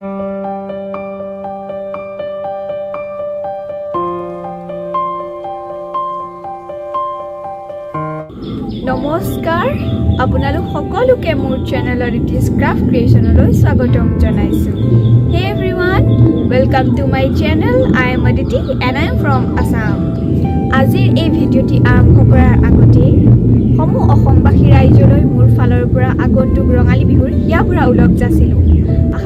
নমস্কাৰ আপোনালোক সকলোকে মোৰ চেনেল Aditi's Craft Creationলৈ স্বাগতম জনাইছো Hey everyone, welcome to my channel. I am Aditi and I am from Assam. আজিৰ এই ভিডিঅ'টি আৰম্ভ কৰাৰ আগতে সমূহ অসমবাসী ৰাইজলৈ মোৰ ফালৰ পৰা আগন্তুক ৰঙালী বিহুৰ হিয়াভৰা উলগ যাচিলো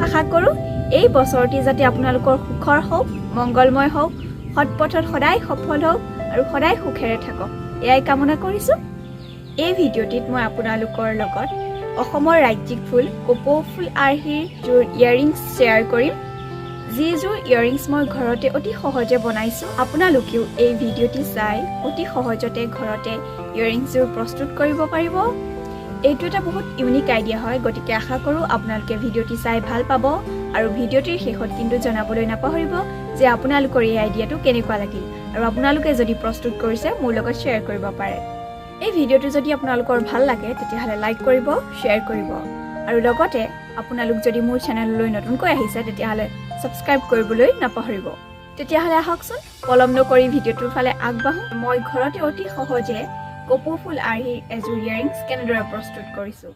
আশা কৰোঁ এই বছৰটি যাতে আপোনালোকৰ সুখৰ হওক মংগলময় হওক সৎপথত সদায় সফল হওক আৰু সদায় সুখেৰে থাকক এয়াই কামনা কৰিছো এই ভিডিঅ'টিত মই আপোনালোকৰ লগত অসমৰ ৰাজ্যিক ফুল কপৌ ফুল আৰ্হিৰ জোৰ ইয়াৰিংছ শ্বেয়াৰ কৰিম যিজোৰ ইয়াৰিংছ মই ঘৰতে অতি সহজে বনাইছো আপোনালোকেও এই ভিডিঅ'টি চাই অতি সহজতে ঘৰতে ইয়াৰিংছবোৰ প্ৰস্তুত কৰিব পাৰিব এইটো এটা বহুত ইউনিক আইডিয়া হয় গতিকে আশা কৰোঁ আপোনালোকে ভিডিঅ'টি চাই ভাল পাব আৰু ভিডিঅ'টিৰ শেষত কিন্তু জনাবলৈ নাপাহৰিব যে আপোনালোকৰ এই আইডিয়াটো কেনেকুৱা লাগিল আৰু আপোনালোকে যদি প্ৰস্তুত কৰিছে মোৰ লগত শ্বেয়াৰ কৰিব পাৰে এই ভিডিঅ'টো যদি আপোনালোকৰ ভাল লাগে তেতিয়াহলে লাইক কৰিব শ্বেয়াৰ কৰিব আৰু লগতে আপোনালোক যদি মোৰ চেনেললৈ নতুনকৈ আহিছে তেতিয়াহলে সাবস্ক্ৰাইব কৰিবলৈ নাপাহৰিব তেতিয়াহলে আহকচোন পলম নকৰি ভিডিঅ'টোৰ ফালে আগবাঢ়ো মই ঘৰতে অতি সহজে কপৌ ফুল আৰ্হিৰ এজোৰ ইয়াৰিংছ কেনেদৰে প্ৰস্তুত কৰিছো